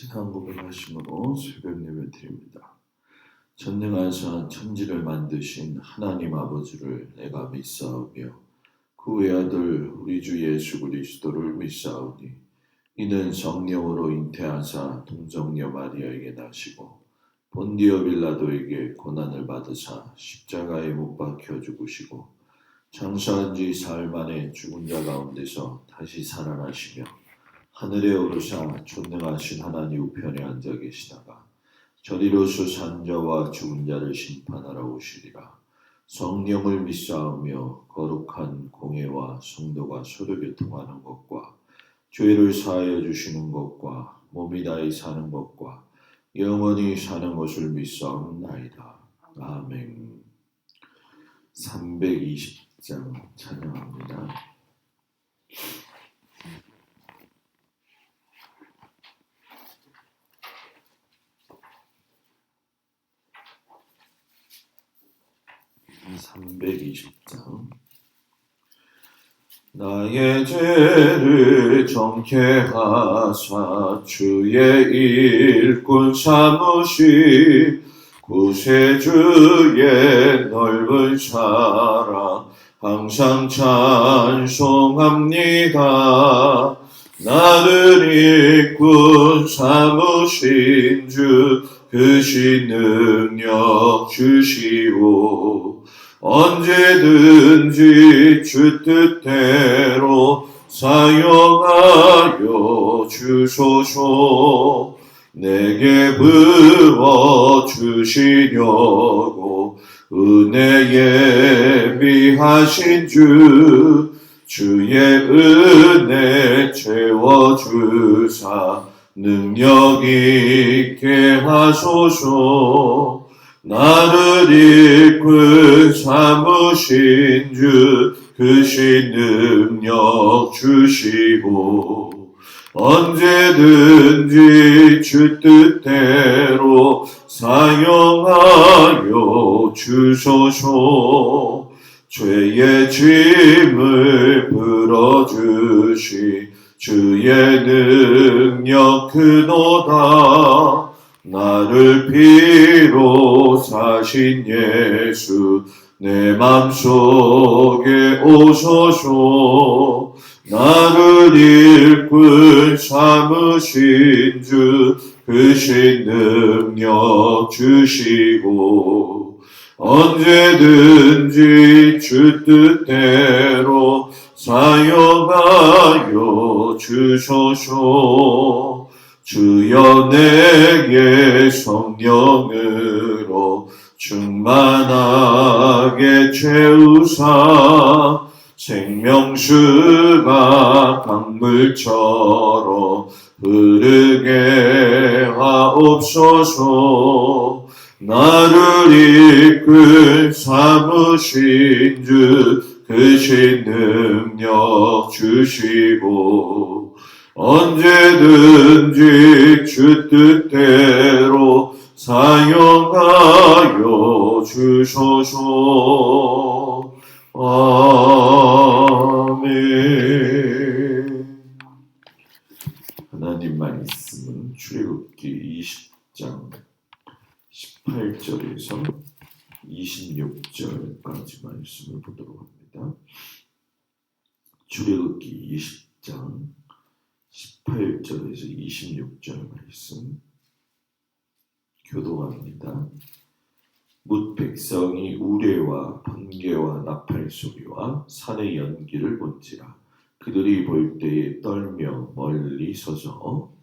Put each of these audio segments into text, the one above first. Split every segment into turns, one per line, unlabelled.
신앙 고백하심으로 새벽 예배 드립니다. 전능하사 천지를 만드신 하나님 아버지를 내가 믿사오며 그 외아들 우리 주 예수 그리스도를 믿사오니 이는 성령으로 잉태하사 동정녀 마리아에게 나시고 본디오 빌라도에게 고난을 받으사 십자가에 못 박혀 죽으시고 장사한 지 사흘 만에 죽은 자 가운데서 다시 살아나시며 하늘에 오르사 존능하신 하나님 우편에 앉아 계시다가 저리로서 산 자와 죽은 자를 심판하러 오시리라. 성령을 믿사오며 거룩한 공회와 성도가 서로 교통하는 것과 죄를 사하여 주시는 것과 몸이 다히 사는 것과 영원히 사는 것을 믿사옵나이다. 아멘. 320장 찬양합니다. 나의 죄를 정케 하사 주의 일꾼 삼으시 구세주의 넓은 사랑 항상 찬송합니다. 나를 일꾼 삼으신 주 크신 능력 주시오. 언제든지 주 뜻대로 사용하여 주소서. 내게 부어 주시려고 은혜에 미하신 주의 은혜 채워주사 능력 있게 하소서. 나를 일꾼 삼으신 주 크신 능력 주시고 언제든지 주 뜻대로 사용하여 주소서. 죄의 짐을 풀어주시 주의 능력 크도다. 나를 피로 사신 예수 내 맘속에 오소서. 나를 일꾼 삼으신 주 크신 능력 주시고 언제든지 주 뜻대로 사용하여 주소서. 주여 내게 성령으로 충만하게 채우사 생명수가 강물처럼 흐르게 하옵소서. 나를 이끌 삼으신 주 크신 능력 주시고 언제든지 주 뜻대로 사용하여 주소서. 아멘. 하나님 말씀은 출애굽기 20장 18절에서 26절까지 말씀을 보도록 합니다. 출애굽기 20장 18절에서 26절 말씀 교독합니다. 뭇 백성이 우레와 번개와 나팔 소리와 산의 연기를 본지라 그들이 볼 때에 떨며 멀리 서서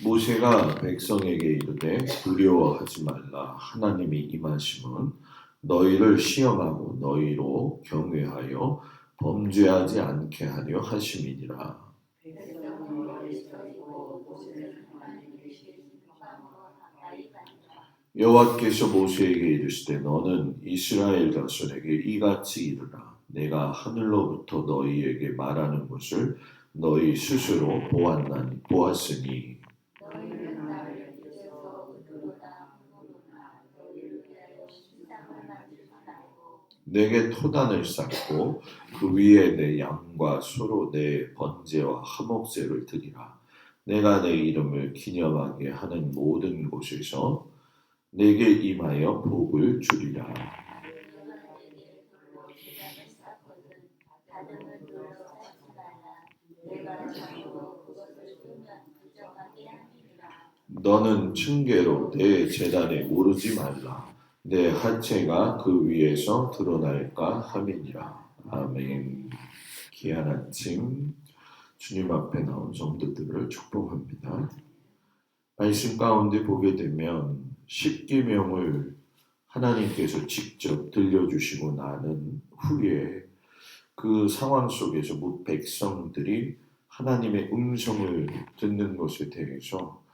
모세가 백성에게 이르되 두려워하지 말라. 하나님이 임하심은 너희를 시험하고 너희로 경외하여 범죄하지 않게 하려 하심이니라. 여호와께서 모세에게 이르시되 너는 이스라엘 자손에게 이같이 이르라. 내가 하늘로부터 너희에게 말하는 것을 너희 스스로 보았으니 내게 토단을 쌓고 그 위에 내 양과 소로 내 번제와 화목제를 드리라. 내가 내 이름을 기념하게 하는 모든 곳에서 내게 임하여 복을 주리라. 너는 층계로 내 제단에 오르지 말라. 내 하체가 그 위에서 드러날까 함이니라. 아멘. 귀한 아침 주님 앞에 나온 성도들을 축복합니다. 말씀 가운데 보게 되면 십계명을 하나님께서 직접 들려주시고 나는 후에 그 상황 속에서 백성들이 하나님의 음성을 듣는 것에 대해서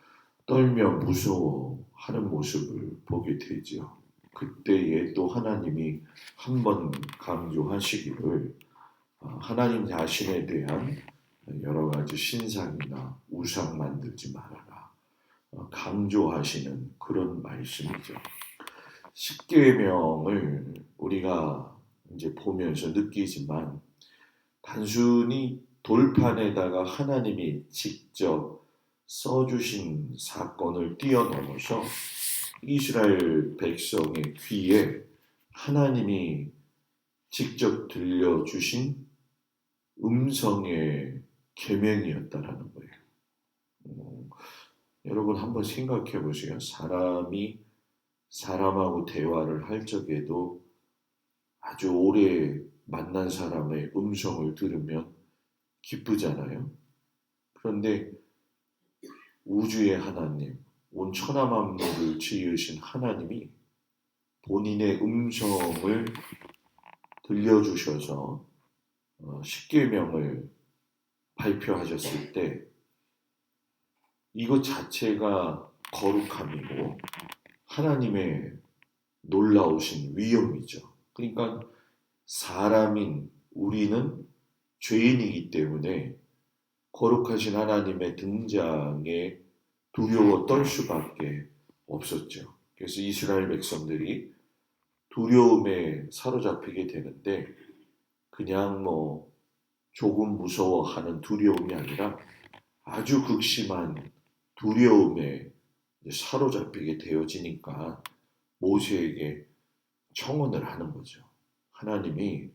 떨며 무서워하는 모습을 보게 되지요. 그때에 또 하나님이 한 번 강조하시기를 하나님 자신에 대한 여러 가지 신상이나 우상 만들지 말아라. 강조하시는 그런 말씀이죠. 십계명을 우리가 이제 보면서 느끼지만 단순히 돌판에다가 하나님이 직접 써주신 사건을 뛰어넘어서 이스라엘 백성의 귀에 하나님이 직접 들려주신 음성의 계명이었다라는 거예요. 여러분 한번 생각해 보세요. 사람이 사람하고 대화를 할 적에도 아주 오래 만난 사람의 음성을 들으면 기쁘잖아요. 그런데 우주의 하나님, 온 천하 만물을 지으신 하나님이 본인의 음성을 들려주셔서 십계명을 발표하셨을 때 이것 자체가 거룩함이고 하나님의 놀라우신 위엄이죠. 그러니까 사람인 우리는 죄인이기 때문에 거룩하신 하나님의 등장에 두려워 떨 수밖에 없었죠. 그래서 이스라엘 백성들이 두려움에 사로잡히게 되는데 그냥 조금 무서워하는 두려움이 아니라 아주 극심한 두려움에 사로잡히게 되어지니까 모세에게 청원을 하는 거죠. 하나님이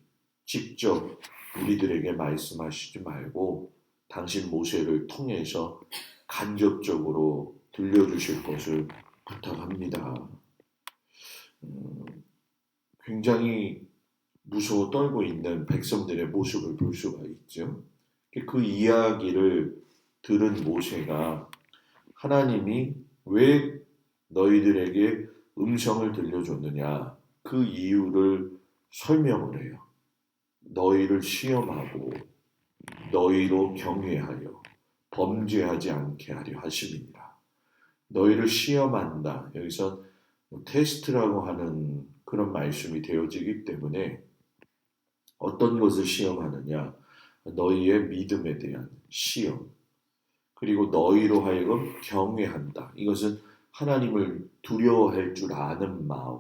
직접 우리들에게 말씀하시지 말고 당신 모세를 통해서 간접적으로 들려주실 것을 부탁합니다. 굉장히 무서워 떨고 있는 백성들의 모습을 볼 수가 있죠. 그 이야기를 들은 모세가 하나님이 왜 너희들에게 음성을 들려줬느냐 그 이유를 설명을 해요. 너희를 시험하고 너희로 경외하여 범죄하지 않게 하려 하심이니라. 너희를 시험한다. 여기서 테스트라고 하는 그런 말씀이 되어지기 때문에 어떤 것을 시험하느냐? 너희의 믿음에 대한 시험. 그리고 너희로 하여금 경외한다. 이것은 하나님을 두려워할 줄 아는 마음.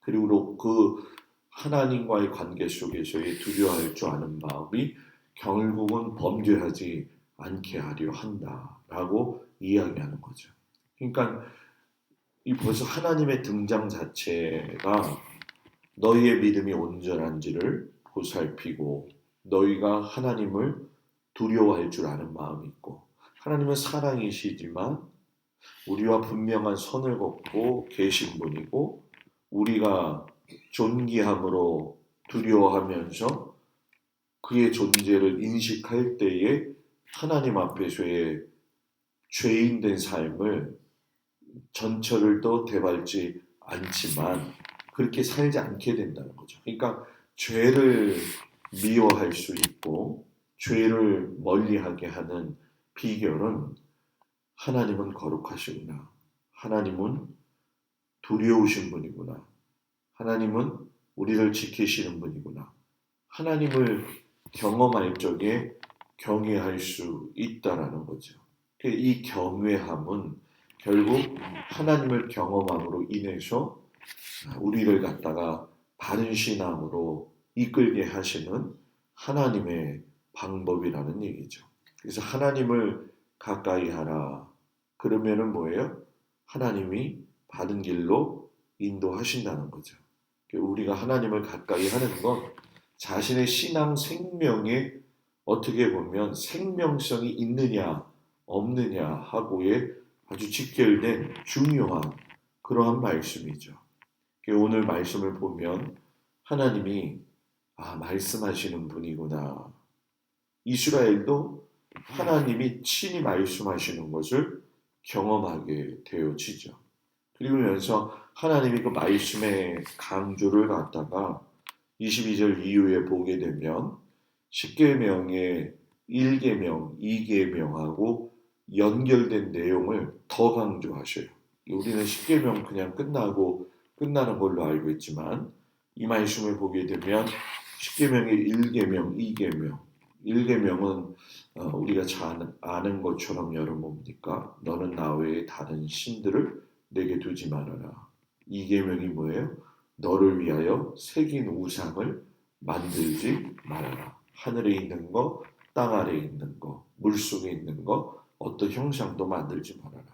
그리고 그 하나님과의 관계 속에서의 두려워할 줄 아는 마음이 결국은 범죄하지 않게 하려 한다라고 이야기하는 거죠. 그러니까 이 벌써 하나님의 등장 자체가 너희의 믿음이 온전한지를 보살피고 너희가 하나님을 두려워할 줄 아는 마음이 있고 하나님은 사랑이시지만 우리와 분명한 선을 걷고 계신 분이고 우리가 존귀함으로 두려워하면서 그의 존재를 인식할 때에 하나님 앞에서의 죄인된 삶을 전철을 또 대밟지 않지만 그렇게 살지 않게 된다는 거죠. 그러니까 죄를 미워할 수 있고 죄를 멀리하게 하는 비결은 하나님은 거룩하시구나. 하나님은 두려우신 분이구나. 하나님은 우리를 지키시는 분이구나. 하나님을 경험할 적에 경외할 수 있다라는 거죠. 이 경외함은 결국 하나님을 경험함으로 인해서 우리를 갖다가 바른 신앙으로 이끌게 하시는 하나님의 방법이라는 얘기죠. 그래서 하나님을 가까이 하라. 그러면은 뭐예요? 하나님이 바른 길로 인도하신다는 거죠. 우리가 하나님을 가까이 하는 건 자신의 신앙 생명에 어떻게 보면 생명성이 있느냐 없느냐 하고의 아주 직결된 중요한 그러한 말씀이죠. 오늘 말씀을 보면 하나님이 말씀하시는 분이구나. 이스라엘도 하나님이 친히 말씀하시는 것을 경험하게 되어지죠. 그러면서 하나님이 그 말씀의 강조를 갖다가 22절 이후에 보게 되면 10계명의 1계명, 2계명하고 연결된 내용을 더 강조하셔요. 우리는 10계명 그냥 끝나고 끝나는 걸로 알고 있지만 이 말씀을 보게 되면 10계명의 1계명, 2계명 1계명은 우리가 잘 아는 것처럼 여러분 뭡니까? 너는 나 외에 다른 신들을 내게 두지 말아라. 2계명이 뭐예요? 너를 위하여 새긴 우상을 만들지 말아라. 하늘에 있는 거, 땅 아래에 있는 거, 물속에 있는 거, 어떤 형상도 만들지 말아라.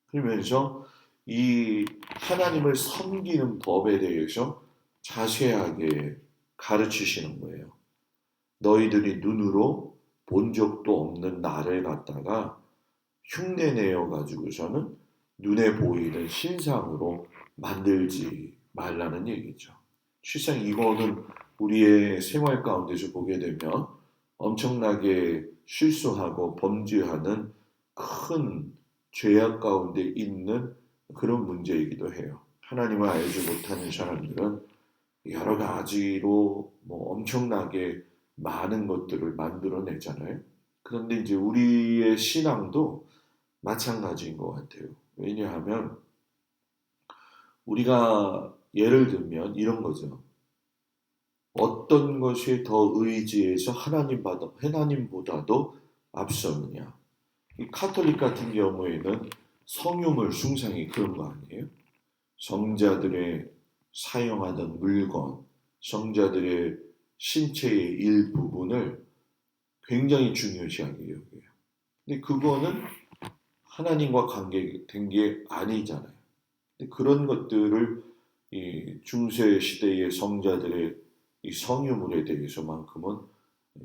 그러면서 이 하나님을 섬기는 법에 대해서 자세하게 가르치시는 거예요. 너희들이 눈으로 본 적도 없는 나를 갖다가 흉내내어 가지고서는 눈에 보이는 신상으로 만들지 말라는 얘기죠. 실상 이거는 우리의 생활 가운데서 보게 되면 엄청나게 실수하고 범죄하는 큰 죄악 가운데 있는 그런 문제이기도 해요. 하나님을 알지 못하는 사람들은 여러 가지로 엄청나게 많은 것들을 만들어내잖아요. 그런데 이제 우리의 신앙도 마찬가지인 것 같아요. 왜냐하면 우리가 예를 들면 이런 거죠. 어떤 것이 더 의지해서 하나님보다도 앞서느냐. 이 카톨릭 같은 경우에는 성유물 숭상이 그런 거 아니에요? 성자들의 사용하던 물건, 성자들의 신체의 일부분을 굉장히 중요시하게 여겨요. 근데 그거는 하나님과 관계된 게 아니잖아요. 근데 그런 것들을 이 중세 시대의 성자들의 이 성유물에 대해서만큼은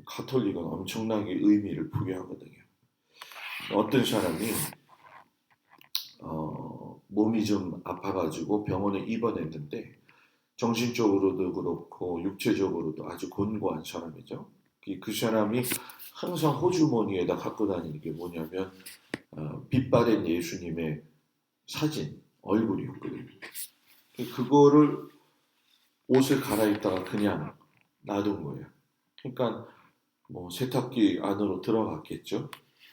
카톨릭은 엄청나게 의미를 부여하거든요. 어떤 사람이 몸이 좀 아파가지고 병원에 입원했는데 정신적으로도 그렇고 육체적으로도 아주 곤고한 사람이죠. 그 사람이 항상 호주머니에다 갖고 다니는 게 뭐냐면 빛바랜 예수님의 사진, 얼굴이었거든요. 그거를 옷을 갈아입다가 그냥 놔둔 거예요. 그러니까 세탁기 안으로 들어갔겠죠.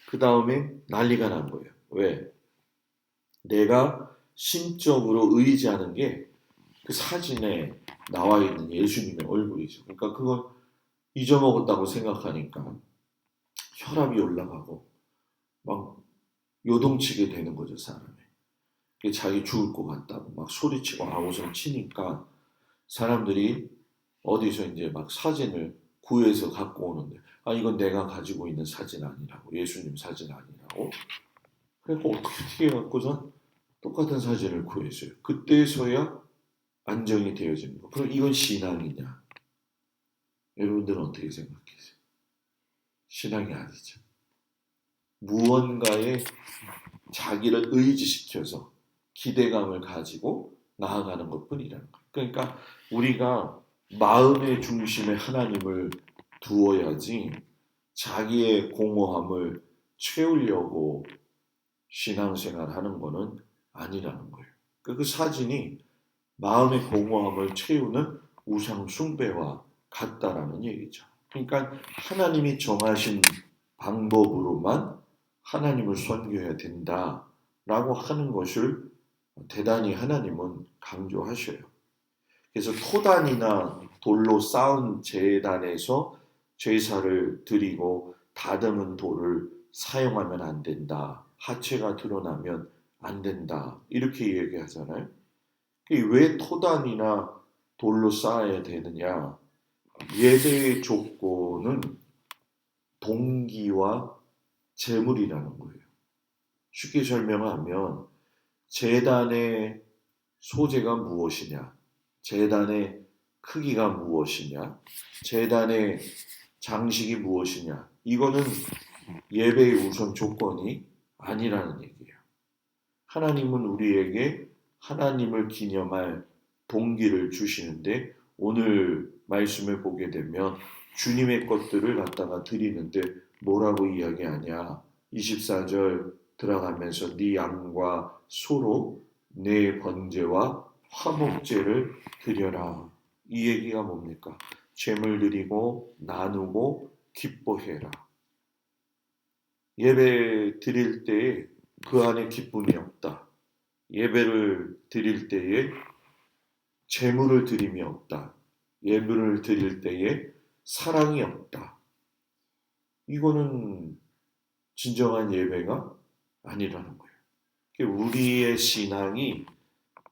그 다음에 난리가 난 거예요. 왜? 내가 심적으로 의지하는 게 그 사진에 나와 있는 예수님의 얼굴이죠. 그러니까 그걸 잊어먹었다고 생각하니까 혈압이 올라가고 막 요동치게 되는 거죠, 사람이. 자기 죽을 것 같다고 막 소리치고 아우성 치니까 사람들이 어디서 이제 막 사진을 구해서 갖고 오는데 이건 내가 가지고 있는 사진 아니라고, 예수님 사진 아니라고. 그래서 어떻게 해갖고선 똑같은 사진을 구했어요. 그때서야 안정이 되어지는 거. 그럼 이건 신앙이냐? 여러분들은 어떻게 생각하세요? 신앙이 아니죠. 무언가에 자기를 의지시켜서 기대감을 가지고 나아가는 것뿐이라는 거예요. 그러니까 우리가 마음의 중심에 하나님을 두어야지 자기의 공허함을 채우려고 신앙생활 하는 거는 아니라는 거예요. 그 사진이 마음의 공허함을 채우는 우상 숭배와 같다라는 얘기죠. 그러니까 하나님이 정하신 방법으로만 하나님을 섬겨야 된다라고 하는 것을 대단히 하나님은 강조하셔요. 그래서 토단이나 돌로 쌓은 제단에서 제사를 드리고 다듬은 돌을 사용하면 안 된다. 하체가 드러나면 안 된다. 이렇게 얘기하잖아요. 왜 토단이나 돌로 쌓아야 되느냐? 예배의 조건은 동기와 재물이라는 거예요. 쉽게 설명하면 제단의 소재가 무엇이냐, 제단의 크기가 무엇이냐, 제단의 장식이 무엇이냐, 이거는 예배의 우선 조건이 아니라는 얘기예요. 하나님은 우리에게 하나님을 기념할 동기를 주시는데, 오늘 말씀을 보게 되면 주님의 것들을 갖다가 드리는데 뭐라고 이야기하냐? 24절 들어가면서 네 양과 소로 내 번제와 화목제를 드려라. 이 얘기가 뭡니까? 제물 드리고 나누고 기뻐해라. 예배 드릴 때에 그 안에 기쁨이 없다. 예배를 드릴 때에 제물을 드림이 없다. 예배를 드릴 때에 사랑이 없다. 이거는 진정한 예배가 아니라는 거예요. 우리의 신앙이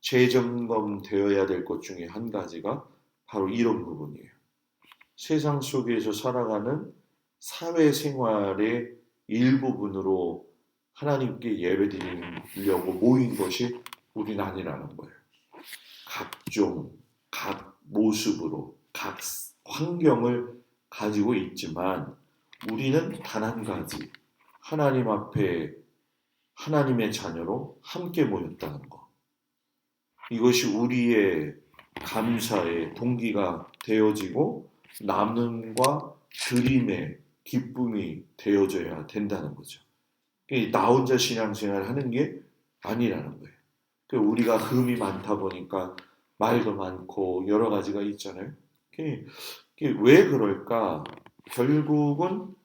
재점검되어야 될 것 중에 한 가지가 바로 이런 부분이에요. 세상 속에서 살아가는 사회생활의 일부분으로 하나님께 예배드리려고 모인 것이 우리는 아니라는 거예요. 각 모습으로, 각 환경을 가지고 있지만 우리는 단 한 가지, 하나님 앞에 하나님의 자녀로 함께 모였다는 것. 이것이 우리의 감사의 동기가 되어지고 나눔과 드림의 기쁨이 되어져야 된다는 거죠. 나 혼자 신앙생활을 하는 게 아니라는 거예요. 우리가 흠이 많다 보니까 말도 많고 여러 가지가 있잖아요. 왜 그럴까? 결국은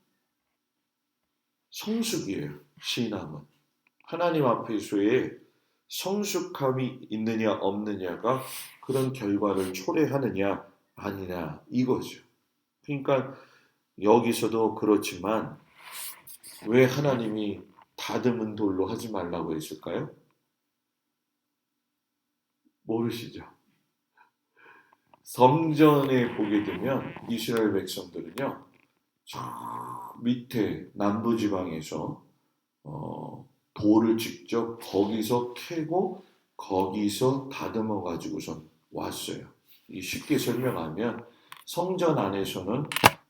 성숙이에요. 신앙은. 하나님 앞에서의 성숙함이 있느냐 없느냐가 그런 결과를 초래하느냐 아니냐 이거죠. 그러니까 여기서도 그렇지만 왜 하나님이 다듬은 돌로 하지 말라고 했을까요? 모르시죠? 성전에 보게 되면 이스라엘 백성들은요, 저 밑에 남부지방에서 돌을 직접 거기서 캐고 거기서 다듬어 가지고선 왔어요. 쉽게 설명하면 성전 안에서는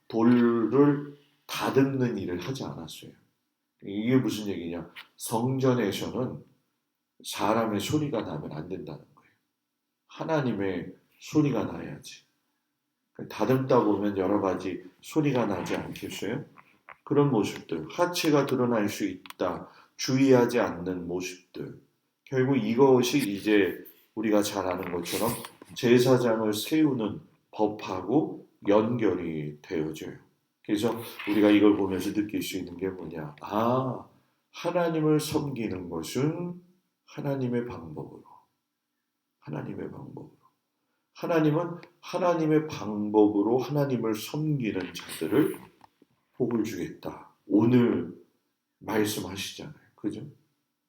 돌을 다듬는 일을 하지 않았어요. 이게 무슨 얘기냐? 성전에서는 사람의 소리가 나면 안 된다는 거예요. 하나님의 소리가 나야지. 다듬다 보면 여러 가지 소리가 나지 않겠어요? 그런 모습들, 하체가 드러날 수 있다. 주의하지 않는 모습들. 결국 이것이 이제 우리가 잘 아는 것처럼 제사장을 세우는 법하고 연결이 되어져요. 그래서 우리가 이걸 보면서 느낄 수 있는 게 뭐냐? 하나님을 섬기는 것은 하나님의 방법으로. 하나님은 하나님의 방법으로 하나님을 섬기는 자들을 복을 주겠다. 오늘 말씀하시잖아요. 그죠?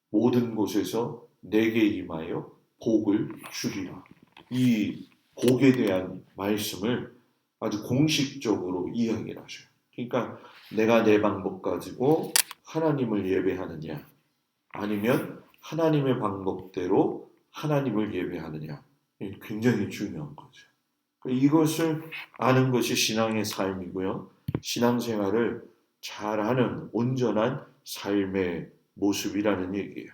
모든 곳에서 내게 임하여 복을 주리라. 이 복에 대한 말씀을 아주 공식적으로 이야기를 하셔요. 그러니까 내가 내 방법 가지고 하나님을 예배하느냐, 아니면 하나님의 방법대로 하나님을 예배하느냐, 굉장히 중요한 거죠. 이것을 아는 것이 신앙의 삶이고요. 신앙생활을 잘하는 온전한 삶의 모습이라는 얘기예요.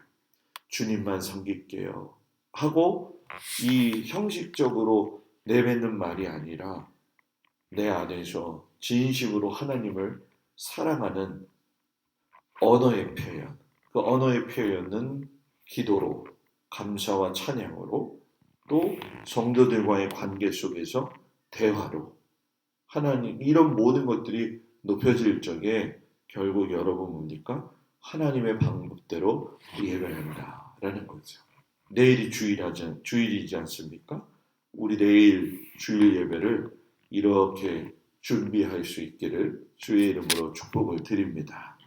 주님만 섬길게요 하고 이 형식적으로 내뱉는 말이 아니라 내 안에서 진심으로 하나님을 사랑하는 언어의 표현, 그 언어의 표현은 기도로, 감사와 찬양으로, 또 성도들과의 관계 속에서 대화로, 하나님, 이런 모든 것들이 높여질 적에 결국 여러분 뭡니까? 하나님의 방법대로 예배한다라는 거죠. 내일이 주일이지 않습니까? 우리 내일 주일 예배를 이렇게 준비할 수 있기를 주의 이름으로 축복을 드립니다.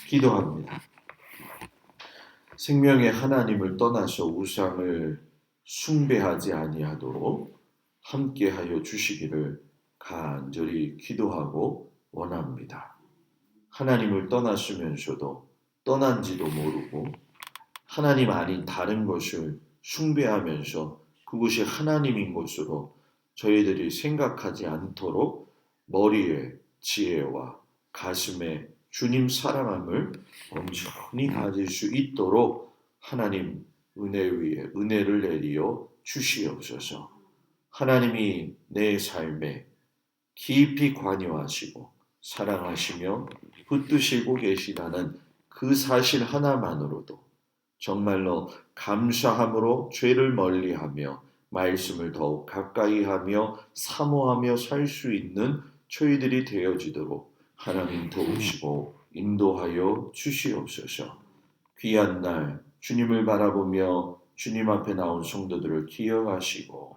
기도합니다. 생명의 하나님을 떠나서 우상을 숭배하지 아니하도록 함께하여 주시기를 간절히 기도하고 원합니다. 하나님을 떠났으면서도 떠난지도 모르고 하나님 아닌 다른 것을 숭배하면서 그것이 하나님인 것으로 저희들이 생각하지 않도록 머리에 지혜와 가슴에 주님 사랑함을 온전히 가질 수 있도록 하나님 은혜 위에 은혜를 내리어 주시옵소서. 하나님이 내 삶에 깊이 관여하시고 사랑하시며 붙드시고 계시다는 그 사실 하나만으로도 정말로 감사함으로 죄를 멀리하며 말씀을 더욱 가까이하며 사모하며 살 수 있는 저희들이 되어지도록 하나님 도우시고 인도하여 주시옵소서. 귀한 날 주님을 바라보며 주님 앞에 나온 성도들을 기억하시고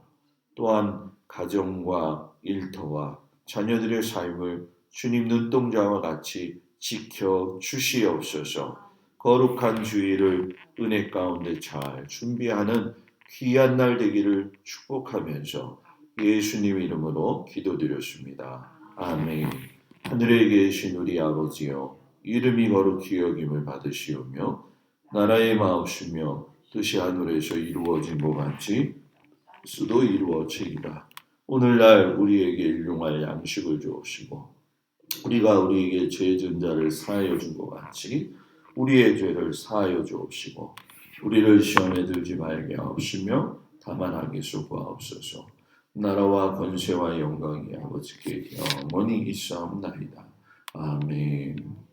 또한 가정과 일터와 자녀들의 삶을 주님 눈동자와 같이 지켜 주시옵소서. 거룩한 주일을 은혜 가운데 잘 준비하는 귀한 날 되기를 축복하면서 예수님 이름으로 기도드렸습니다. 아멘. 하늘에 계신 우리 아버지여, 이름이 거룩히 여김을 받으시오며 나라의 마옵시며 뜻이 하늘에서 이루어진 것 같이 수도 이루어지리라. 오늘날 우리에게 일용할 양식을 주옵시고 우리가 우리에게 죄 지은 자를 사하여 준 것 같이 우리의 죄를 사하여 주옵시고 우리를 시험에 들지 말게 하옵시며 다만 악에서 구하옵소서. 나라와 권세와 영광이 아버지께 영원히 있사옵나이다. 아멘.